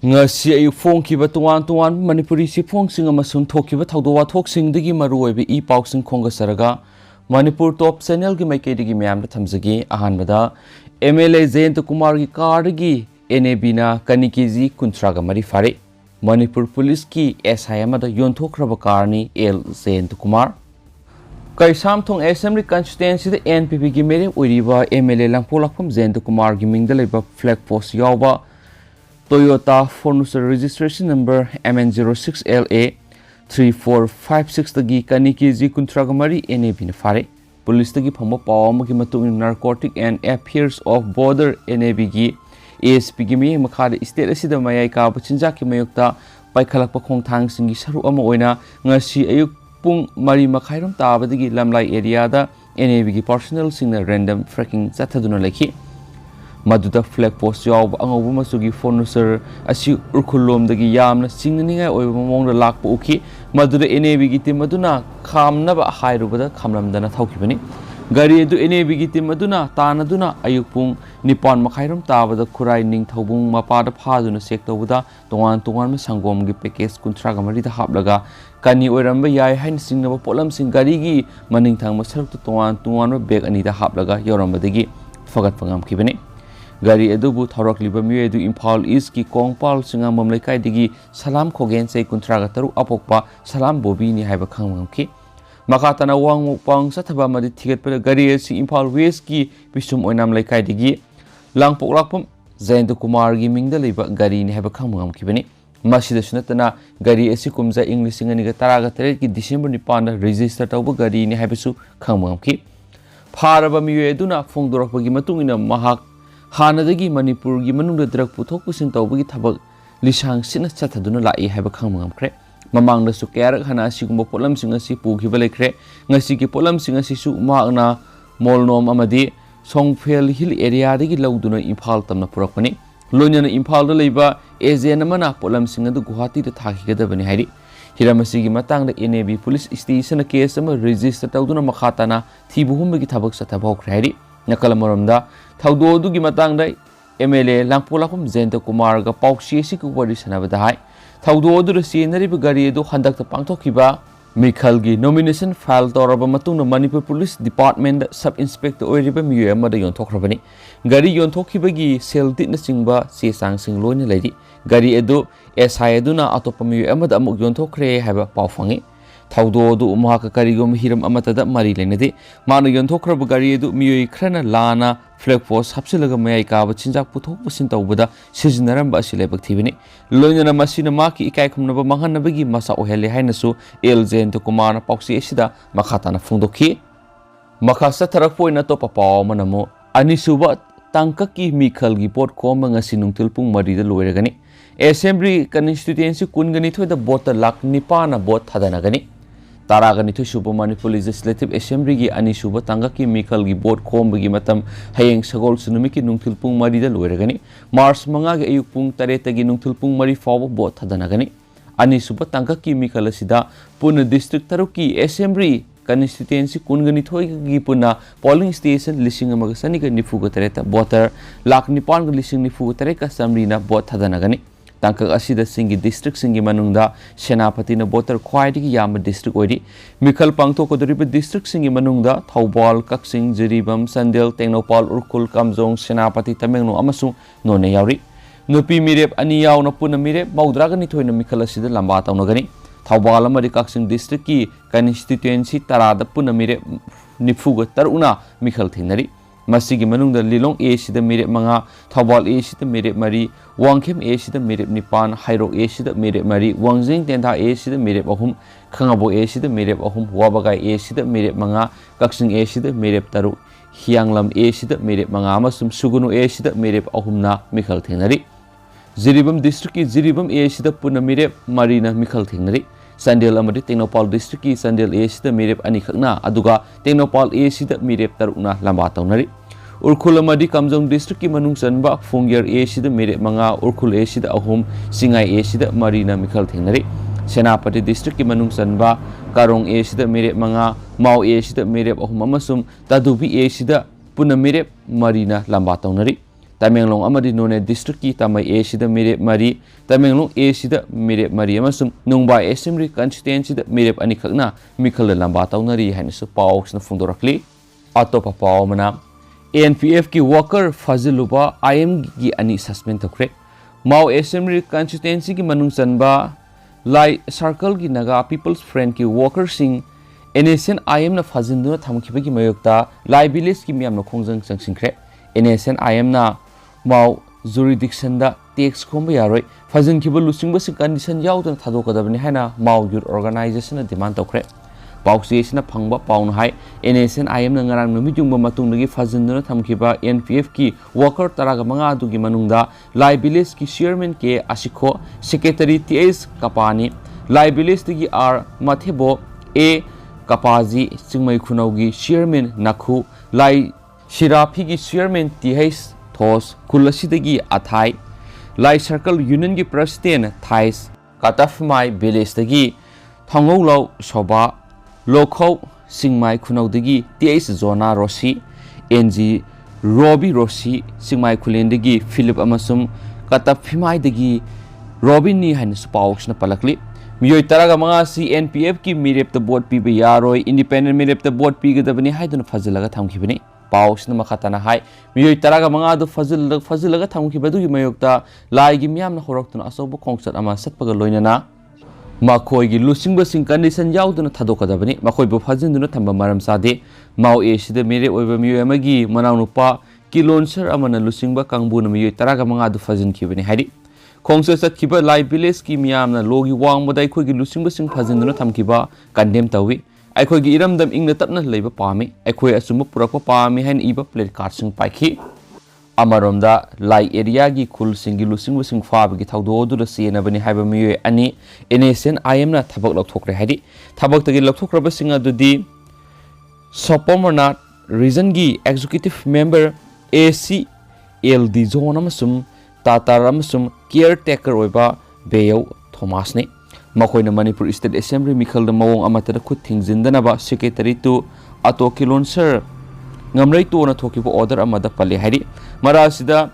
ngasi ayu phongkiba tuan manipuri si phongsing amasung thokiba thawdo wathoksing digi maruoibe i pausing khonga saraga manipur top channel gi maikei digi myam da thamjagi ahanbada MLA Jayant Kumar gi car gi NAB na kanikeji kuntraga mari fare manipur police ki SI amada yonthokraba car ni L Jayant Kumar Kaisam thong assembly constituency the NPP gi mere oiriba MLA langpolakpham Jayant Kumar gi mingda leba flag post yawba Toyota Fornuser registration number MN06LA 3456 tagi kanikeji kuntragamari NAB na fare police tagi phamo pawam gi matung narcotic and affairs of border NAB gi ASP gi mi makhada state asida mayai ka bachinja ki mayokta paikhalak pakhong thang singi saru ama oina ngasi ayuk pung mari makhairam tabadagi lamlai area da NAB gi personnel singna random fracking chathaduna lekhi Maduda flag post job Anouba masugi Fornuser asi urkhulom dagi yamna singninga oiba mongda lakpa uki Maduda NAB gi team maduna khamnaba hairubada khamlamdana thawkibani gari edu NAB gi team maduna tanaduna ayukpung nipan makhairam tabada khurai ning thawbung mapada phaduna sek tawbuda tongan sangom gi package kuntraga mari da haplaga kani oiramba yai hain singnaba polam sing gari gi maning thangma sarukta tongan bag ani da haplaga yoramba dagi fagat pangam kibani Gari edubu tharak liba miwe edu Imphal East ki Kongpal singa mamlaikai digi salam khogen sei kuntraga taru apokpa salam bobi ni haiba khangmamki makatana wang pang sathaba madi thiget pala gari si Imphal West ki bisum oinam laikai digi langpok lakpam Jayant Kumar gi mingda liba gari ni haiba khangmamki bani masida sunatana gari esi kumza English singa ni ga taraga tare ki December ni panda register tawba gari ni haiba su khangmamki pharaba miwe eduna phongdorak bagi matungina mahak Hanadagi Manipur gi manungda drug puthok pusin tawbagi thabak lisang sina chathaduna lai haiba khangmam kre mamangda su kyarak hana sigumba polam singa si pugiba lekre ngasi ki polam singa si su maagna molnom amadi Songphel Hill area dagi lawduna Imphal tamna purakpani loinana Imphal da leiba agent amana polam singa du Guwahati da thakigadabani hairi hiramasi gi matangda NAB police station case ama register tawduna makhatana thibuhumbagi thabak sathabok hairi Nakalamoramda Thaudo gi matang dai MLA langpolakum Jayant Kumar ga pauksi si ku wari sanabada hai Thaudo du sinari ba gari du handak ta pangthokiba Mikhal gi nomination file toraba matung Manipur Police Department Sub Inspector oiriba miyo amada yonthokrabani gari yonthokiba gi sel dit na singba se sang sing loina leidi gari edu SI eduna atopa miyo amada amuk yonthokre haiba pawfangi Thaudo du umhaka karigom hiram amatada mari lenade manu yonthokraba gari edu miyoi khrana lana flag post hapsilaga mayai ka chinjak puthok pusin tawbada sijinaramba asilebak thibini loinana masina maki ikai khumnaba manghanabagi masa ohele hainasu L Jayant Kumar pauksi asida makhatana phungdokhi makhasa tharak poina to papaw manamo anisuba tangkaki Mikhal gi pot khom ngasi nungtil pung mari da loiragani assembly constituency kungani thoida bot lak nipana bot thadanagani Taragani to Suba Manipur Legislative Assembly gi Anisuba Tangaki Mikhal gi board khombagi matam hayeng sagol sunumiki nungthil pung mari da loiragani Mars manga gi ayuk pung tareta gi nungthil pung mari fawba bot thadanagani Anisuba Tangaki Mikhal asida puna district taruki Assembly constituency kungani thoi gi puna polling station lising amaga sanika nifuga tareta voter lak nipan ga lising nifuga tareka samrina bot thadanagani Tangkak asida singi district singi manungda Senapati na voter khwaidigi yamba district oidi Mikhal pangtho kodriba district singi manungda Thaubal Kaksing Jiribam Sandel Tengnopal Urkhul Kamjong Senapati Tamenglo amasung none yauri nupi mirep ani yaw na puna mirep maudraga ni thoina Mikhal asida lamba tawnagani Thaubal amari Kaksing district ki constituency tarada puna mirep nifuga taruna Mikhal thingnari Masigi manungda Lilong A sida mirep manga Thaubal A sida mirep mari Wangkhem A sida mirep nipan Hairok A sida mirep mari Wangjing Tentha A sida mirep ahum Khangabo A sida mirep ahum Wabagai A sida mirep manga Kaksing A sida mirep taru Hianglam A sida mirep manga amasum Sugunu A sida mirep ahum na Mikhal thingnari Jiribam district ki Jiribam A sida puna mirep marina Mikhal thingnari Sandel amadi Tengnopal district ki Sandel A sida mirep ani khakna aduga Tengnopal A sida mirep taruna lamba tawnari Urkhul amadi Kamjong district ki manung sanba Fungyar A sida mirep manga Urkhul A sida ahum Singai A sida marina Mikhal thingnari Senapati district ki manung sanba Karong A sida mirep manga Mau A sida mirep ahum amasum Tadubi A sida puna mirep marina lamba tawnari Tamenglong amadi None district ki Tamai A sida mirep mari Tamenglong A sida mirep mari amasum Nungbai Assembly constituency da mirep anikakna mikhal lamba taunari haina su pau sna phungdorakli atopa pau mana NPF ki worker Faziluba IM gi ani suspend thokre Mau Assembly constituency ki manung chanba Lai circle ki naga people's friend ki worker sing NSN IM na fazinduna thamkhiba ki mayokta Lai village ki miyam na khongjang changsingkre NSN IM na mau jurisdiction da tax khomba yaroi fazin khiba lusingba sing condition yaudana thadokadabani haina mau youth organization na demand tokre pausi sina phangba paun hai NSN IM na ngarang numi jungba matungdagi fazinduna thamkhiba NPF ki worker taraga manga dugi manungda Lai village ki chairman ke asikho secretary TS kapani Lai village tigi R mathebo A kapaji chingmai khunaugi chairman nakhu Lai shirafi ki chairman TH Thos Kulasidagi Athai Lai Circle Union ki President Thais Katafmai Village dagi Thongoulau Soba Lokho Singmai Khunaudagi TS Zona Rossi NG Robi Rossi Singmai Khulendagi Philip Amasum Katafmai dagi Robin ni hain spauksna palakli Miyoi taraga mga si NPF ki mirep ta board pi be yaroi independent mirep ta board pi gadabani haidun fazilaga thamkhibani Paus na makatana hai miyoi taraga mga do fazilaga thamkhiba du mayokta lai gi miyam na horaktuna asobo khongchat ama satpaga loinana makhoi gi lusingba sing condition yauduna thadokadabani makhoi bu fazinduna thamba maram sade mau e sida mere oiba miyoi amagi manaunupa kilonser amana lusingba kangbu na miyoi taraga mga do fazin khibani haidi khongsa satkiba lai village ki miyam na logi wangba khoi gi lusingba sing fazinduna thamkiba condemn tawi अखोई की इरमदम इंग तपना लेब पामी अखोई assume पुरक पामी हैन इब plate card सिंग पाइखी अमरोमदा लाई area की खुल सिंगी लुसिंग सिंग फाब की थौदो दुर सेनबनी हाइब मिये अनि NSN IM ना थबक लथोकरे हाइदि थबक तगी लथोकरब सिंग अदुदि सपोमरनाथ रीजन की एग्जीक्यूटिव मेंबर AC LD जोन अमसुम तातार अमसुम केयर टेकर ओइबा बेयौ थॉमस ने Makoina Manipur State Assembly Mikhal the Mawong Amateur Kut things in the Naba Secretary to Atokilon Sir Ngamray to na Tokipo order Amada Pali Hari Marasida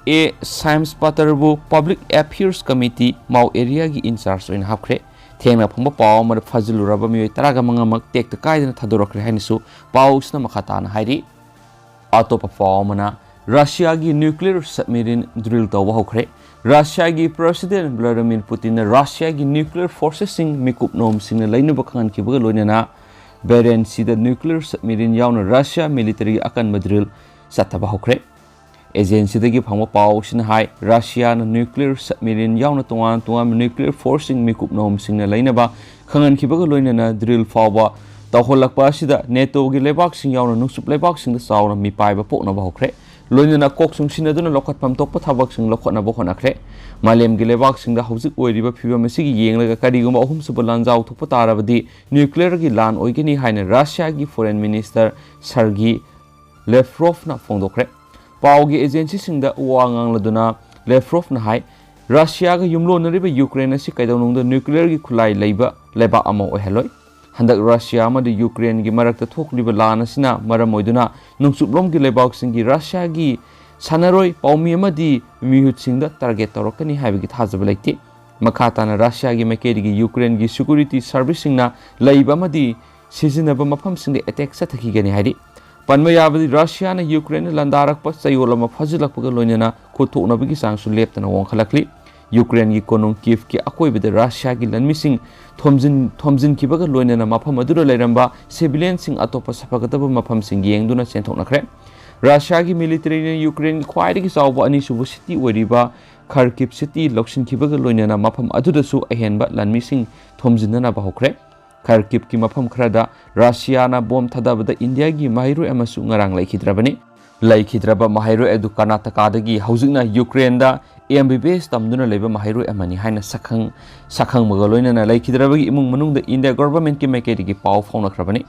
A Sims Paterbu Public Affairs Committee Mau area gi in charge in Hapkre Tena Pumba Pau Mar Fazilu Rabami Taragamanga take the Kaidan Tadorok Hanisu Paus na Makatan Hari Atopa Faumana Russia gi nuclear submarine drill to Wahokre Russia ki President Vladimir Putin na Russia ki nuclear forces sing mikup nom sing na lainu bakangan ki baga loina na Beren sida nuclear submarine yaw na Russia military akan madril sataba hokre agency dagi phangwa paw sin hai Russia na nuclear submarine yaw na tungan nuclear forcing mikup nom sing na laina ba khangan ki baga loina na drill fawa tawholakpa sida NATO gi lebak sing yaw na nuksup lebak sing da saw na mi pai ba pok na ba hokre loina na kok sung sinaduna lokhat pam tokpa thabak sing lokhat na bokhona khre malem gi lebak sing da hauzik oiriba phiba mesi gi yenglaga kariguma ahum subalan jaw thukpa tarabadi nuclear gi lan oigini haina Russia gi foreign minister Sergei Lavrov na phongdokre paw gi agency sing da wangang laduna Lavrov na hai Russia ga yumlo nariba Ukraine si kaidonung da nuclear gi khulai leiba leba amo oheloi Handak Russia ma de Ukraine gi marakta thokliba lana sina maram oiduna nungsuplom gi lebak sing gi Russia gi sanaroi paumi ma di mihut sing da target torokani haibi gi thajaba lekti makata na Russia gi makeri gi Ukraine gi security service sing na leiba ma di sizinaba mafam sing de attack sathaki gani haidi panma yabadi Russia na Ukraine landarak pa sayola ma phajilak pa loinana khothokna bi gi sangsu leptana wong khalakli Ukraine gi konong Kiev ki akoi bida Russia gi lan missing thomjin ki baga loinana mafam adura leiramba civilian sing atopa sapagataba mafam sing yengduna senthokna khre Russia gi military ne Ukraine gi khwaidi gi sawba ani subu city oiriba Kharkiv city lokshin ki baga loinana mafam aduda su ahenba lan missing thomjinna ba hokre Kharkiv ki mafam khrada Russia na bom thadabada India gi mahiru amasu ngarang laikhidrabani laikhidraba mahiru edu Karnataka dagi haujingna Ukraine da MBBS tamduna leba mahiru amani haina sakhang magaloina na laikhidrabagi imung manung da India government ki mekedi gi paw fauna khrabani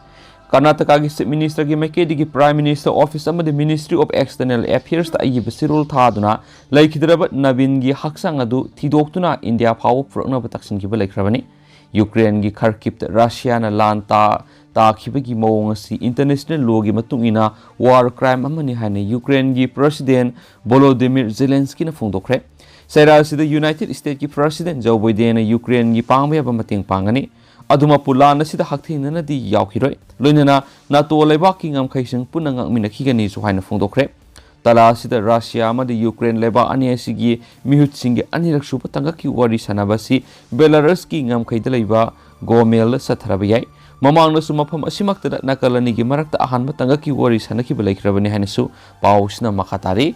Karnataka gi chief minister gi mekedi gi prime minister office amadi ministry of external affairs ta ayi besirul thaduna laikhidraba nabin gi haksang adu thidoktuna India paw purna bataksin gi balaikrabani Ukraine gi Kharkiv ta Russia na lan ताखिबगी मौंग असि international law की मतुंग इना वार crime अमनि हाने Ukraine की president Volodymyr Zelensky ने फोंदोखरे सेरा सिदा United state की president Joe Biden Ukraine की पांगबे अब मतेंग पांगनी अदुमा पुलान सिदा हक्थिननदी यावखिरोय लोइनना नाटो लेबाक की ngam पुनंग मिनखिगनी सुहाइन फोंदोखरे तला सिदा रशिया अमदि यूक्रेन लेबा अनि असिगी मिहुत सिंगे अनिरक सुब तंगकी वारी सनाबसी बेलारस की ngam लेबा गोमेल सथरब याय ममांगनसु मफम असिमक्तदा नकलनी की मरक्ता अहानब तंगकी वारी सनखिब लेखरबनि हानसु पाउसना मखातारी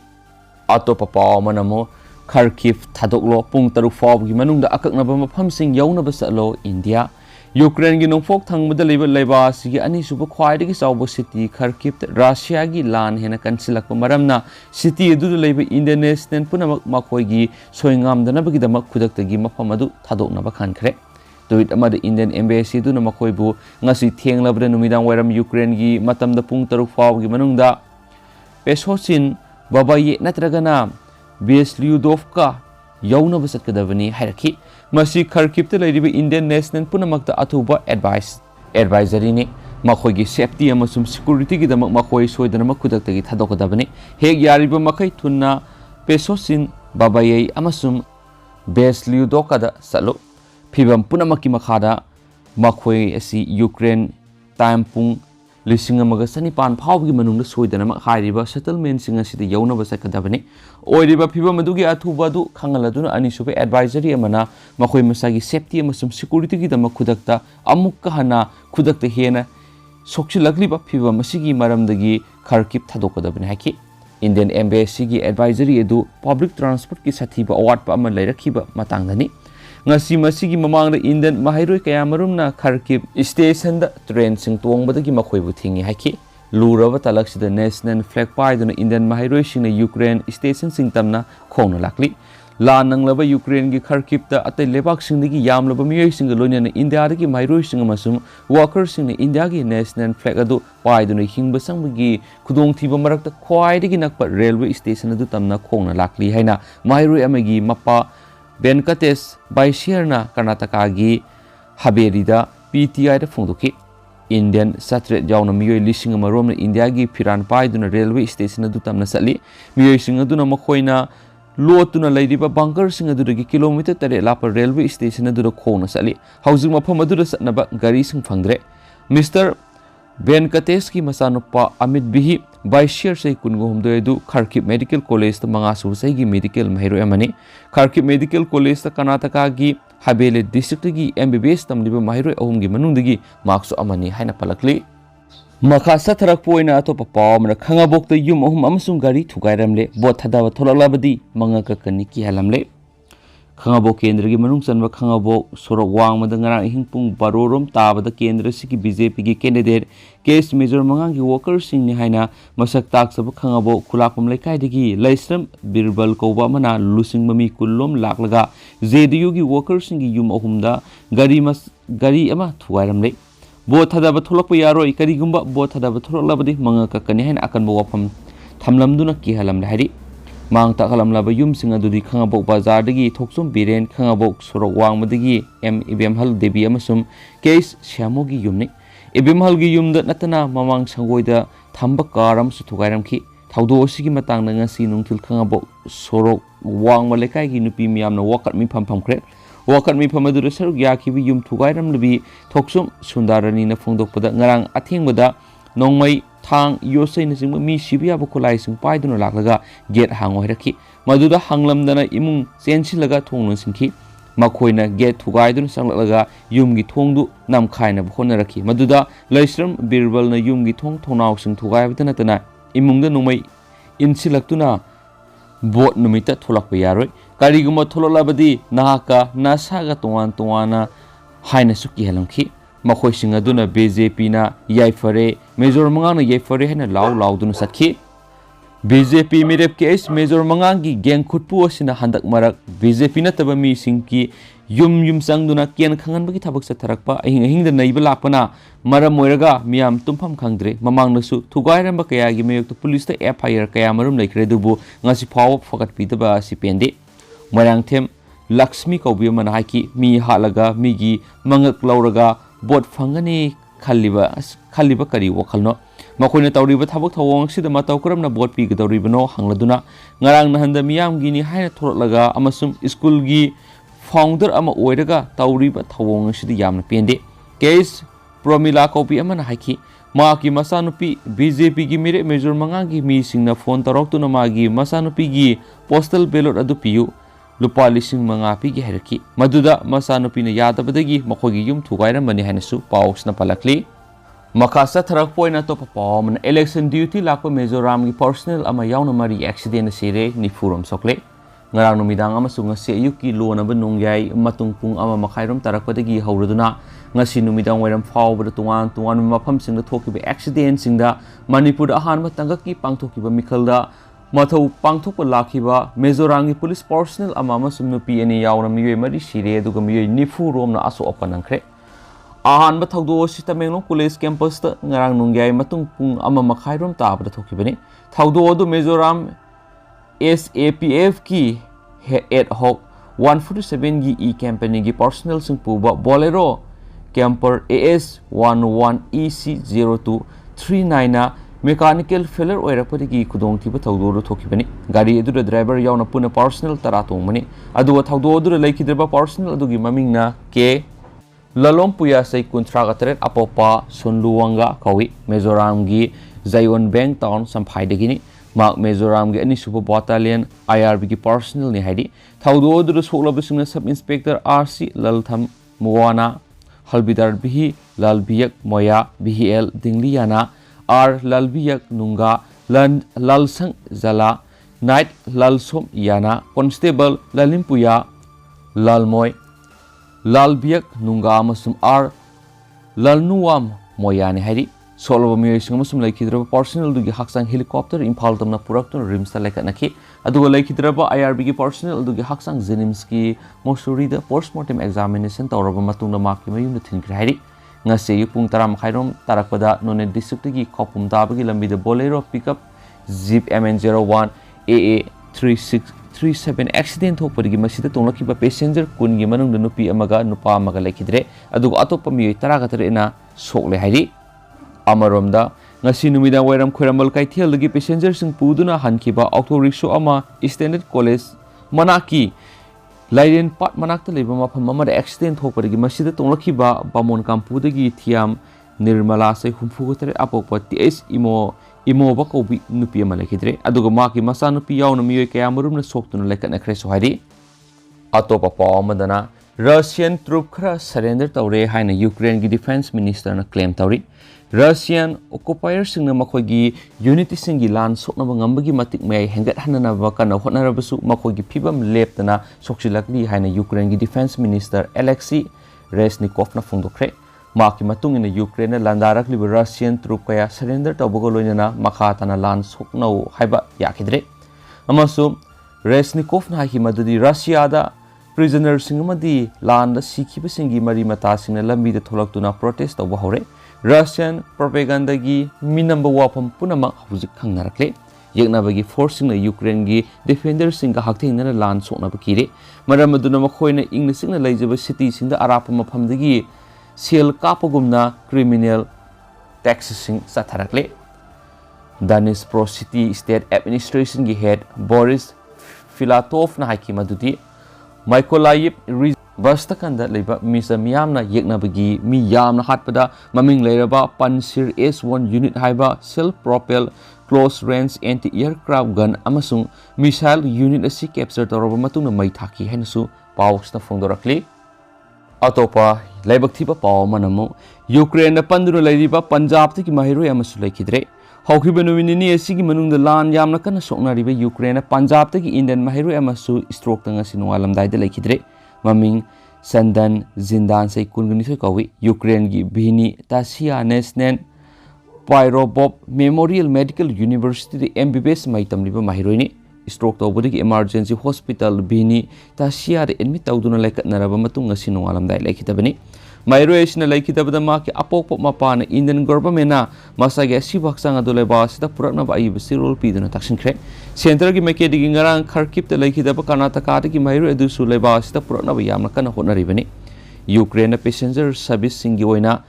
अतोप पाउ मनमो खरकिव थादोकलो पुंग तरुक फावगी मनुंगदा अककनब मफमसिंग यौनब सलो इंडिया यूक्रेन की नोंफोक थंगबदा लेबा लेबासिगी अनिसुब ख्वाइदगी चावबो सिटी खरकिव रशिया की लान हेना कंसिलक मरमना सिटी अदु लेबा इंडियन नेशनल पुनमक मखोयगी सोयंगामदनबगिदमक खुदक्तगी मफम अदु थादोकनब खानखरे ट्वीट अमद इंडियन एम्बेसी दुना मखोयबु ngasi थेंगलबदा नुमिदां वैरम यूक्रेन की मतमदा पुंग तरुक फावगी मनुंगदा पेसोसिन बाबाये नत्रगना बेस्लियुदोवका यौनब सत्कदबनी हायरखी मसी खरकिव लेरिबा इंडियन नेशनल पुनमक्ता अथुबा एडवाइजरी ने मखोयगी सेफ्टी अमसुम सिक्योरिटी की दमक मखोय सोयदनमक खुदक्तगी थादोकदबनी हेग यारिबा मखै थुन्ना पेसोसिन बाबाये अमसुम बेस्लियुदोवकादा सलो फिबम पुनमकी मखादा मखोय असि यूक्रेन टाइम पुंग लिसिंग अमगा सनिपान फावगी मनुंग सोयदनमक हारिबा सेटलमेंट सिंग असिदा यौनब सकदबनी ओइरिबा फिबम अदुगी अथुबादु खंगलदुना अनिसुबे एडवाइजरी अमना मखोय मसागी सेफ्टी अमसुम सिक्योरिटी की दमक खुदक्ता अमुक हना खुदक्ता हेना सोक्सिलक्लिबा फिबम असिगी मरमदगी खरकिव थादोकदबनी हाकि इंडियन एम्बेसी की एडवाइजरी अदु पब्लिक ट्रांसपोर्ट की साथीबा अवाटपा अमा लैरखिबा मतांगदनी ngasi masigi mamangda indian mahairoi kayamarumna kharkiv station da train sing tongbadagi makhoibu thingi haiki luraba talaksida national flag paiduna indian mahairoi singna ukraine station sing tamna khongna lakli la nanglaba ukraine gi kharkiv da atai lebak singdagi yamlaba miyoi singa loinana india dagi mahairoi singa masum workers singna india gi national flag adu paiduna hingba sangbagi khudong thiba marakta khwaidagi nakpa railway station adu tamna khongna lakli haina mahairoi amagi mappa बेनकटेस बाइशियरना Karnataka की हबेरीदा PTI दा फोंदोकी Indian सत्रे जाउना मियोय लिसिंग अमरोम India की फिरान पाइदुना railway station अदु तमना सली मियोय सिंग अदुना मखोइना लोतुना लैरिबा bunker सिंग अदुदगी kilometre 3 लापर railway station अदुदा खोना सली housing मफम अदुदा सनबा गाड़ी सिंग फंगद्रे mister बेनकटेस की मसानुपा अमित बिही बाइशियर से कुनगोहमदु खरकिव मेडिकल कॉलेज मंगा सुबसई की मेडिकल महिरो अमनी खरकिव मेडिकल कॉलेज कर्नाटका की हबेले डिस्ट्रिक्ट की एमबीबीएस तमलिबा महिरो अहुम की मनुंदगी मार्क्स अमनी हाइना पलकली मखा सथरकपोइना अतोप पावमना खंगाबोक युम अहुम अमसुंग गाड़ी थुगाइरमले बोट थदाव थोलकलाबदी मंगा ककनी की हलमले खंगाबोक केंद्र की मनुंग चनबा खंगाबोक सोरक वांगमद ngara हिंग पुंग बारोरोम ताबदा केंद्र सिकी बीजेपी की कैंडिडेट केस मेजर मंगांग की वर्कर सिंग ने हाइना मसक ताकसब खंगाबोक खुलाकम लेकाइदगी लैश्रम बिरबल कौबा मना लुसिंग ममी कुल्लोम लाकलगा जेडीयू की वर्कर सिंग की युम अहुमदा गाड़ी अमा थुगाइरमले बोट थदाब थोलक यारोय करिगुंबा बोट थदाब थोलकलाबदी मंगा ककनी हाइना अकनबो वाफम थमलमदुना की हलमले हारि मांग ताकलमलाबा युमसिंग अदुदी खंगाबोक बाजारदगी थोकसुम बिरेन खंगाबोक सोरक वांगमदगी एम इबेमहल देवी अमसुम केस श्यामोगी युमनि इबेमहलगी युमदा नतना ममांग संगोइदा थंबा कार अमसु थुगाइरमखि थौदो असिगी मतांगना ngasi नुंगथिल खंगाबोक सोरक वांगमा लेकाइगी नुपि मियामना वाकट मिफम फमख्रे वाकट मिफम अदुदा सरुक याखिबि युम थुगाइरमलबि थोकसुम सुंदारनीना फोंदोकपदा ngarang अथेंगबदा नोंमै थांग योसैन सिंग मी सिबिया बखोलाई सिंग पाइदुना लाखलगा गेट हांगो हैरखि मदुदा हांगलमदना इमुंग चेनसिलगा थोंगन सिंखि मखोइना गेट थुगाइदुना संगलगा युमगी थोंगदु नमखाइना बखोनरखि मदुदा लैश्रम बिरबलना युमगी थोंग थोनाव सिंग थुगाइबदना तना इमुंगदा नोंमै इनसिलक्तुना बोट नुमिता थोलकप यारोय कारिगुमा थोललाबदी नाहाका नासागा तोवान तोवाना हाइना सुकी हलमखि मखोय सिंग अदुना बीजेपी ना याइफरे मेजर मंगांग याइफरे हैना लाउ लाउदुना सखि बीजेपी मिरेप केस मेजर मंगांग की गैंग खुटपु असिना हंदक मरक बीजेपी नतबा मी सिंग की युम संगदुना केन खंगनबगी थबक सथरकपा अहिंग अहिंगदा नैबा लापना मरम मोइरगा मियाम तुमफम खंगद्रे ममांगनसु थुगाइरंबा कयागी मयोक्ता पुलिस एफआईआर कया मरुम लेखरे दुबु ngasi फाव फकट पिदबा सिपेंदे मरांगथेम लक्ष्मी कौबी मन हाकी मी हालगा मीगी मंगक लौरगा बोट फंगनी खल्लिबा करी वखलनो मखोइना तौरिबा थबक थवोंग सिदा मतौ करमना boat पीगदौरिबनो हंगलदुना ngarang nahanda miyam gini haina thorlaga amasum school gi founder ama oiraga tauriba thawong sidi yamna pende case promila copy amana haiki ma ki masanupi BJP gi mire major manga gi mi singna phone tarok tu na ma gi masanupi gi postal ballot adu piyu lupa lising manga pi gi herki maduda masanupi na yadabadagi makhogi yum thugaira mani hainasu paus na palakli Makasa tharak poina to papom election duty lakpa Mizoram gi personnel ama yauna mari accident Sire ni furam sokle ngarang numidang ama sunga se yuki lo na banung yai matung pung ama makhairom tarakpadagi hauraduna ngasi numidang wairam fawbada tuan mafam singda thokiba accident singda Manipur ahan ma tangaki pangthokiba mikhalda mathau pangthokpa lakhiba Mizoram gi police personnel ama masum nupi ani yauna miyoi mari Sire aduga miyoi nifu rom na aso apanangkhre ahan ba thawdo si Tamenglong College campus ta ngarang nungyai matung pung ama makhairom tabda thokibani thawdo du Mizoram SAPF ki ad hoc 147 gi e company gi personnel sing puba bolero camper AS 11EC0239 na mechanical failure oirapadi gi khudong thiba thawdo ru thokibani gari edu driver yauna puna personnel tara tongmani adu thawdo du laikhidrba personnel adu gi maming na ke Lalom puya say kuntragatere apopa sunluwanga kawi Mizoram gi Zayon Bank town samphai degini mak Mizoram gi ani super battalion IRB gi personnel ni haidi thawdo dur soklabising sub inspector RC Laltham Muwana Halbidar bihi Lalbiyak Moya BHL Dingliana R Lalbiyak Nunga Lalsang Zala Night Lalsom Yana Constable Lalimpuya Lalmoy Lalbiyak Nunga amasum R Lalnuwam Moyani hari solva miyosing amasum laikhidraba personnel dugi haksang helicopter Imphal tamna purakton rimsta laikanaki aduga laikhidraba IRB gi personnel dugi haksang Jenims ki Mosuri da postmortem examination tawraba matungna makki mayumna thinkri hari ngase yu pung taram khairom tarakpada none district gi khopum tabagi lambi da bolero pickup Jeep MN01 AA 3637 accident thokpadi masida tonglakiba passenger kun gi manung nupi amaga nupa amaga laikidre aduga atopa mi taragatare na sokle hairi amaromda ngasi numida wairam khoramal kaithel gi passenger sing puduna hankiba auto rickshaw ama standard college manaki Laiden pat manakta leba mafam amada accident thokpadi gi masida tonglakiba bamon kampudagi thiam nirmala sai humfugatare apokpa TS imo bakobi nupi ama laikidre aduga maki masa nupi yauna miyoi kaya marumna soktuna laikatna khre sohari atopa paw amadana Russian troop khara surrender tawre haina Ukraine gi defense minister na claim tawri Russian occupiers singna makhogi unity singi lan sokna ngambagi matik mai hengat hanana bakana honarabasu makhogi phibam leptana soksilakli haina Ukraine gi defense minister Alexei Reznikov na phongdokre maki matung ina Ukraine landarak liba Russian troop kaya surrender tawbago loinana makha tana lan soknau haiba yakidre amasu Reznikov na hi madudi Russia da prisoner singamadi lan da sikhiba singi mari mata singna lambi da tholaktuna protest tawba hore Russian propaganda gi minamba wapam punama hujik khangnarakle yeknabagi forcing na Ukraine gi defender singa hakthengna lan sokna bakire maramaduna makhoina ingna singna laijaba city singda arapa maphamdagi sel kapagumna criminal taxing satharakle Danis Pro City State Administration gi head Boris Filatov na haiki madudi Mykolaiv Bastakanda leba misa miyamna yeknabagi mi yamna hatpada maming leiraba Pansir S1 unit haiba self propelled close range anti aircraft gun amasung missile unit asi capture tawraba matungna mai thaki hainasu pawsna phongdorakli atopa laibak thiba paw manamu Ukraine panduru leiriba Punjab tiki mahiroi amasu laikidre hawkhiba numinini asigi manungda lan yamna kana soknariba Ukraine Punjab tiki Indian mahiroi amasu stroke tanga sinungalamdai da laikidre maming Sandan Zindan say kunganisoi kawi Ukraine gi Bhini Tasia National Pyrobob Memorial Medical University de MBBS mai tamliba mahiroini stroke tawbudigi emergency hospital Bhini Tasia de admit tawduna laikatnaraba matung ngasi nongalamdai laikhitabani Mairoesna laikhitabada maki apokpop mapana Indian government na masage asibaksang adoleba sita purakna ba ayibasi role piduna taksinkhre center gi mekedi gi ngarang Kharkiv te laikhidaba Karnataka de gi mairo edu su leba sita purakna ba yamna kana honaribani Ukraine passenger service singi oina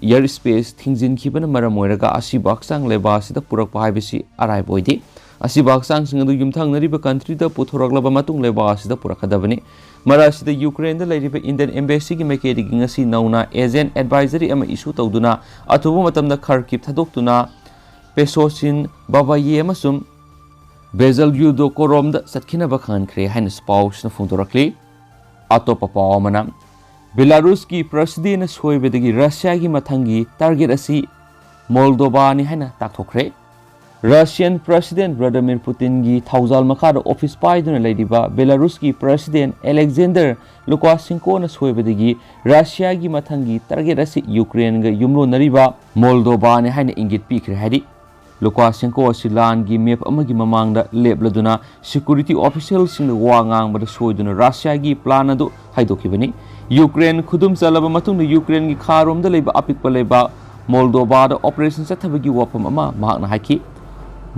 airspace थिंजिनखिबना मरम ओइरगा असिबा हक्चांग लेबा असिदा पुरकपा हाइबसि अराइब ओइदि असिबा हक्चांगसिंग अदु युमथांगनरिबा कंट्रीदा पुथोरकलबा मतुंग लेबा असिदा पुरकदबनि मरा असिदा Ukraine दा लैरिबा Indian embassy की मेकेडिगी ngasi नौना एजेंट एडवाइजरी अमा इशू तौदुना अथुबा मतमदा खरकिब थादोक्तुना पेसोसिन बाबाये अमसुम बेजल युदो कोरोमदा सतखिनबा खानख्रे हाइन स्पाउसना फोंदोरक्ली अतोपा पाव मना बेलारूस की प्रेसिडेंट सोयबेदगी रशिया की मथंगी टारगेट असी मोल्दोबा नि हाइन ताकथोख्रे रशियन प्रेसिडेंट व्लादिमीर पुतिन की थाउजाल मखाद ऑफिस पाइदुना लैदिबा बेलारूस की प्रेसिडेंट एलेक्जेंडर लुकाशेंको न सोयबेदगी रशिया की मथंगी टारगेट असी यूक्रेन ग युमलोनरिबा मोल्दोबा नि हाइन इंगित पीख्रे हादि लुकाशेंको असी लान की मैप अमगी ममांगदा लेबलदुना सिक्योरिटी ऑफिशियल सिंग वा ngangbada सोयदुना रशिया की प्लान अदु हाइदोखिबनि यूक्रेन खुदुम चलब मतुंग यूक्रेन की खारोम लेबा अपिकपा लेबा मोल्दोबा ऑपरेशन चथबगी वफम अमा महाकना हाइखि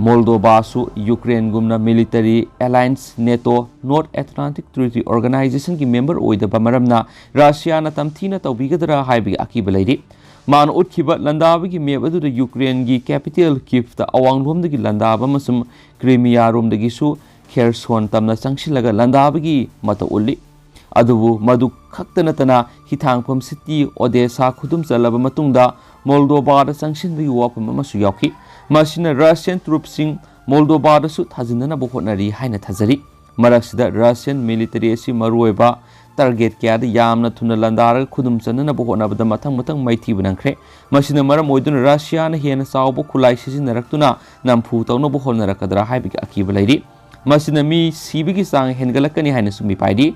मोल्दोबा सु यूक्रेन गुमना military alliance NATO North Atlantic Treaty Organisation की मेंबर ओइदबा मरमना रशिया न तमथीना तौबिगदरा हाइबी अकीब लैरि मान उठखिबा लंदाबगी मेप अदुदा यूक्रेन की कैपिटल कीव दा अवांगलोमदगी लंदाब अमसुम क्रीमिया रोमदगीसु खेरसोन तमना चंगसिलगा लंदाबगी मत उल्ली अदुबु मदु खक्तनतना हिथांगफम सिटी ओडेसा खुदुम चलब मतुंगदा मोल्दोबादा चंगसिनबगी वाफम अमसु यावखि मसिना रशियन ट्रूप्सिंग मोल्दोबादासु थाजिनना होटनरी हाइना थाजरी मरक्सिदा रशियन मिलिटरी असि मरुएबा टारगेट क्यादा यामना थुना लंदार खुदुम चनना होटनबदा मथंग मथंग मैथि बनखरे मसिना मरम ओइदुना रशियाना हेना चावबो खुलाई सिजिनरक्तुना नमफु तौना होटनरकदरा हाइबगी अकीब लैरि मसिना मी सिबिगी चांग हेनगलकनी हाइना सुमि पाइदि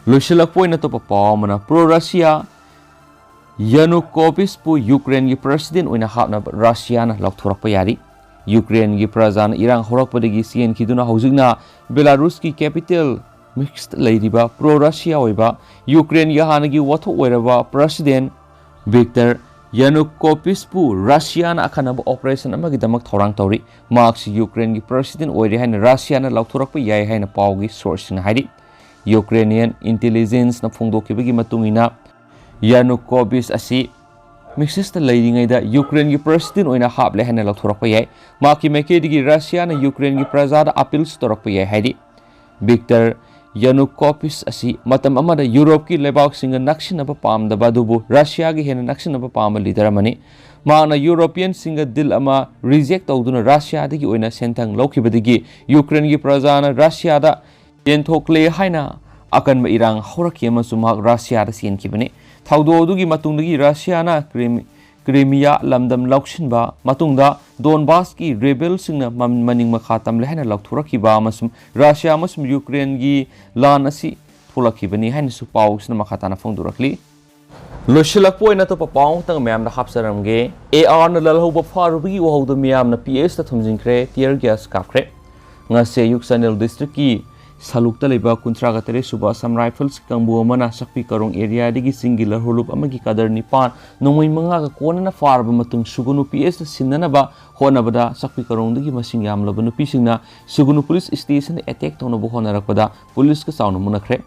लोइसलकपोइना तोपा पावमना प्रो रशिया यानुकोविचपु यूक्रेन की प्रेसिडेंट ओइना हापना रशियाना लौथोरकपा यारि यूक्रेन की प्रजाना इरांग होरकपदगी सिएनखिदुना हौजिकना बेलारूस की कैपिटल मिक्स्ड लैरिबा प्रो रशिया ओइबा यूक्रेन की हानगी वथो ओइरबा प्रेसिडेंट विक्टर यानुकोविचपु रशियाना अखनब ऑपरेशन अमगिदमक थौरांग तौरि मार्क्स यूक्रेन की प्रेसिडेंट ओइरे हाइन रशियाना लौथोरकपा याय हाइन पावगी सोर्सिंग हाइरि यूक्रेनियन इंटेलिजेंस न फोंदोखिबगी मतुंगिना यानुकोविच असी मिक्सेस लैरिङैदा यूक्रेन की प्रेसिडेंट ओइना हापले हाइन लौथोरकपा याय माकी मेकेदिगी रशियाना यूक्रेन की प्रजादा अपील्स तोरकपा याय हाइरि विक्टर यानुकोविच असी मतम अमदा यूरोप की लेबाकसिंग नक्सिनबा पामदबा दुबु रशिया की हेना नक्सिनबा पाम लीडर अमनि माना यूरोपियन सिंग दिल अमा रिजेक्ट तौदुना रशिया दगी ओइना सेंथंग लौखिबदगी यूक्रेन की प्रजाना रशिया दा येंथोक्ले हाइना अकन इरांग हौरकी अमसुम रशिया दा सेनखिबनि थाउदोदुगी मतुंदगी रशियाना क्रीमिया लमदम लौक्सिनबा मतुंगदा डोनबास की रेबेल सिंगना मनिंग मखा तमले हाइना लौथोरकीबा अमसुम रशिया अमसुम यूक्रेन की लान असि थोलकीबनि हाइनसु पाउसना मखाताना फोंदोरकली लोइसलकपोइना तो पाउ तंग मैम हापसरमगे एआर न ललहौबा फारुबगी वहौद मियाम न पीएस ता थुमजिंख्रे टियर गैस काफख्रे ngase Ayuk-Salak district की सालुकता लेबा 39 सुबा सम राइफल्स कंबु अमना सकपी करोंग एरिया दिगी सिंगिलर होलुप अमगी कदर निपान नोंगै मंगा का कोनना फारबा मतुंग सुगुनु पीएस सिन्ननबा होनबदा सकपी करोंग दिगी मसिंग यामलब नुपीसिंगना सुगुनु पुलिस स्टेशन अटैक तौनबो होनरकपदा पुलिस का साउन मुनखरे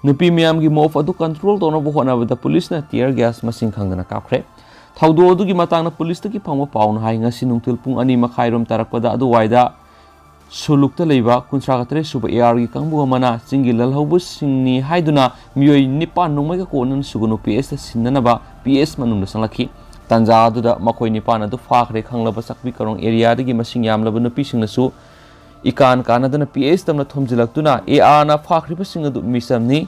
नुपी मियाम की मोफ अदु कंट्रोल तौनबो होनबदा पुलिस ना टियर गैस मसिंग खंगना काफख्रे थाउदो अदुगी मतांगना पुलिस तकी फंगबो पाउन हाय ngasi nungtil pung 2 मखाइरोम तरकपदा अदु वाइदा सोलुकता लेबा 39 सुबा एआर की कंबु अमना चिंगी ललहौबु सिंगनी हाइदुना मियोय निपा नोंमैगा कोनन सुगुनु पीएस सिन्ननबा पीएस मनुंग संलखी तंजा अदुदा मखोय निपान अदु फाखरे खंगलब सकपी करोंग एरिया दगी मसिंग यामलब नुपीसिंगनसु इकान कानदना पीएस तमना थोमजिलक्तुना एआर ना फाखरिबा सिंग अदु मिसमनी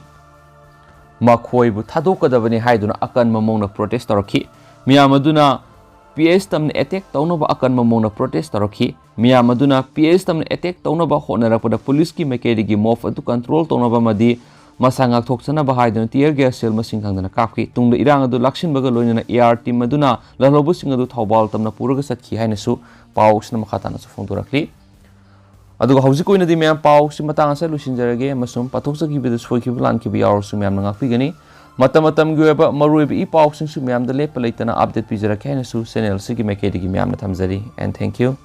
मखोयबु थादोकदबनी हाइदुना अकन ममौना प्रोटेस्ट तौरखी मियाम अदुना पीएस तमने अटैक तौनबा अकन ममौना प्रोटेस्ट तौरखी मियाम अदुना पीएस तमने अटैक तौनबा होनरकपदा पुलिस की मेकेडिगी मोफ अदु कंट्रोल तौनबा मदी मसांगा थोक्सनबा हाइदुना टियर गैस सेल मसिंग खंगना काफकी तुंग इरांग अदु लक्षिनबगा लोइना एआर टीम अदुना लहलौबु सिंग अदु थौबाल तमना पुरगा सतखी हाइनसु पाउसना मखातानासु फोंदोरखली अदुगा हौजिक ओइनदि मैम पाउसि मतांगसा लुसिनजरगे मसुम पाथोक्सगिबदु सोइखिबु लानखिबु यावरसु मैम नागाफिगनी मतम की मरुब इ पाउसिंगसु मैम लेप लेतना अपडेट पीजरके हाइनसु चैनल सिगी मेकेडिगी मैम थमजरी एंड थैंक यू।